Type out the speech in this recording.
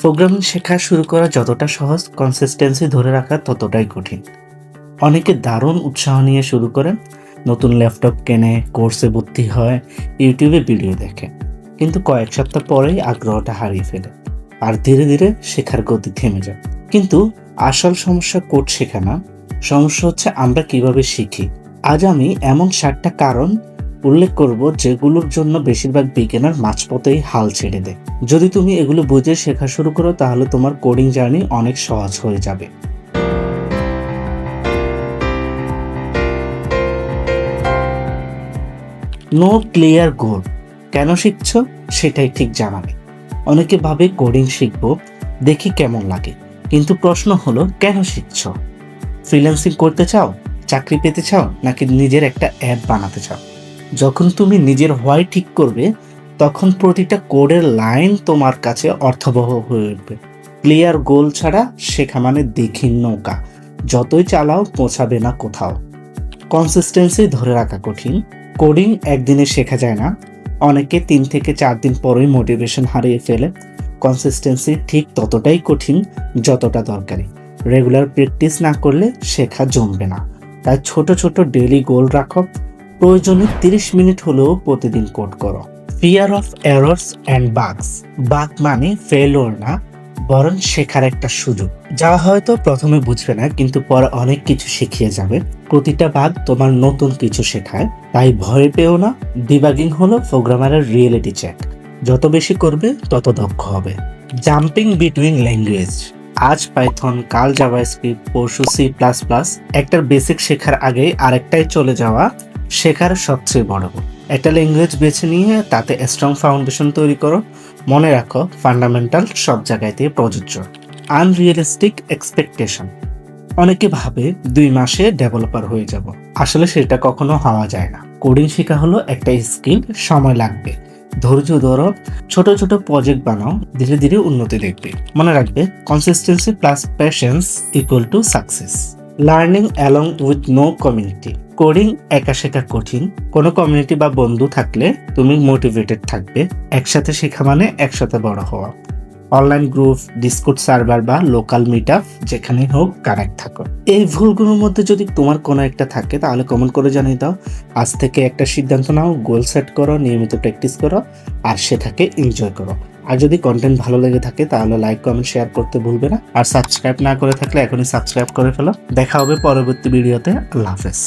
Programming শেখা শুরু করা যতটা সহজ, কনসিস্টেন্সি ধরে রাখা ততটাই কঠিন। অনেকে দারুণ উৎসাহ নিয়ে শুরু করেন, নতুন ল্যাপটপ কেনে, কোর্সে ভর্তি হয়, ইউটিউবে ভিডিও দেখে, কিন্তু কয়েক সপ্তাহ পরেই আগ্রহটা হারিয়ে ফেলে আর ধীরে ধীরে শেখার গতি থেমে যায়। কিন্তু আসল সমস্যা কোড শেখা না, সমস্যা হচ্ছে আমরা কিভাবে শিখি। আজ আমি এমন 7টা কারণ উল্লেখ করব যেগুলোর জন্য বেশিরভাগ বিগিনার মাঝপথেই হাল ছেড়ে দেয়। যদি তুমি এগুলো বুঝে শেখা শুরু করো তাহলে তোমার কোডিং জার্নি অনেক সহজ হয়ে যাবে। No clear goal. কেন শিখছো সেটাই ঠিক জানা নেই। অনেকে ভাবে কোডিং শিখবো, দেখি কেমন লাগে, কিন্তু প্রশ্ন হলো কেন শিখছো? ফ্রিল্যান্সিং করতে চাও, চাকরি পেতে চাও, নাকি নিজের একটা অ্যাপ বানাতে চাও? যখন তুমি নিজের হোয়াই ঠিক করবে তখন প্রতিটা কোডের লাইন তোমার কাছে অর্থবহ হয়ে উঠবে। ক্লিয়ার গোল ছাড়া শেখা মানে দিঘির নৌকা, যতই চালাও পৌঁছাবে না কোথাও। কনসিস্টেন্সি ধরে রাখা কঠিন। কোডিং একদিনে শেখা যায় না, অনেকে 3 থেকে 4 দিন পরেই মোটিভেশন হারিয়ে ফেলে। কনসিস্টেন্সি ঠিক ততটাই কঠিন যতটা দরকারি। রেগুলার প্র্যাকটিস না করলে শেখা জমবে না। তাই ছোট ছোট ডেইলি গোল রাখো, প্রয়োজনে 30 মিনিট হলেও প্রতিদিন কোড করো। Fear of errors and bugs. Bug মানে ফেলিওর না, বরং শেখার একটা সুযোগ, যা হয়তো প্রথমে বুঝবে না কিন্তু পরে অনেক কিছু শিখিয়ে যাবে। প্রতিটা বাগ তোমার নতুন কিছু শেখায়, তাই ভয় পেও না। ডিবাগিং হলো প্রোগ্রামারের রিয়েলিটি চেক, যত বেশি করবে তত দক্ষ হবে। Jumping between language. আজ পাইথন, কাল জাভাস্ক্রিপ্ট, পরশু C++। একটার বেসিক শেখার আগে আরেকটাই চলে যাওয়া শেখার সবচেয়ে বড় ভুল। একটা ল্যাঙ্গুয়েজ বেছে নিয়ে তাতে স্ট্রং ফাউন্ডেশন তৈরি করো। মনে রাখো, ফান্ডামেন্টাল সব জায়গাতেই প্রযোজ্য। Unrealistic expectation. অনেকে ভাবে 2 মাসে ডেভেলপার হয়ে যাব, আসলে সেটা কখনো হওয়া যায় না। কোডিং শেখা হলো একটা স্কিল, সময় লাগবে। ধৈর্য ধরো, ছোট ছোট প্রজেক্ট বানাও, ধীরে ধীরে উন্নতি দেখবে। মনে রাখবে, consistency plus passions equal to success. Learning along with no community. Coding একা শেখা কঠিন, কোনো কমিউনিটি বা বন্ধু থাকলে তুমি মোটিভেটেড থাকবে। একসাথে শেখা মানে একসাথে বড় হওয়া। অনলাইন গ্রুপ, ডিসকর্ড সার্ভার বা লোকাল মিটআপ, যেখানে হোক কানেক্ট থাকো। এই ভুলগুলোর মধ্যে যদি তোমার কোনো একটা থাকে তাহলে কমেন্ট করে জানিয়ে দাও। আজ থেকে একটা সিদ্ধান্ত নাও, গোল সেট করো, নিয়মিত প্র্যাকটিস করো আর সেটাকে এনজয় করো। আর যদি কন্টেন্ট ভালো লেগে থাকে তাহলে লাইক, কমেন্ট, শেয়ার করতে ভুলবে না। আর সাবস্ক্রাইব না করে থাকলে এখনই সাবস্ক্রাইব করে ফেলো। দেখা হবে পরবর্তী ভিডিওতে। আল্লাহ হাফেজ।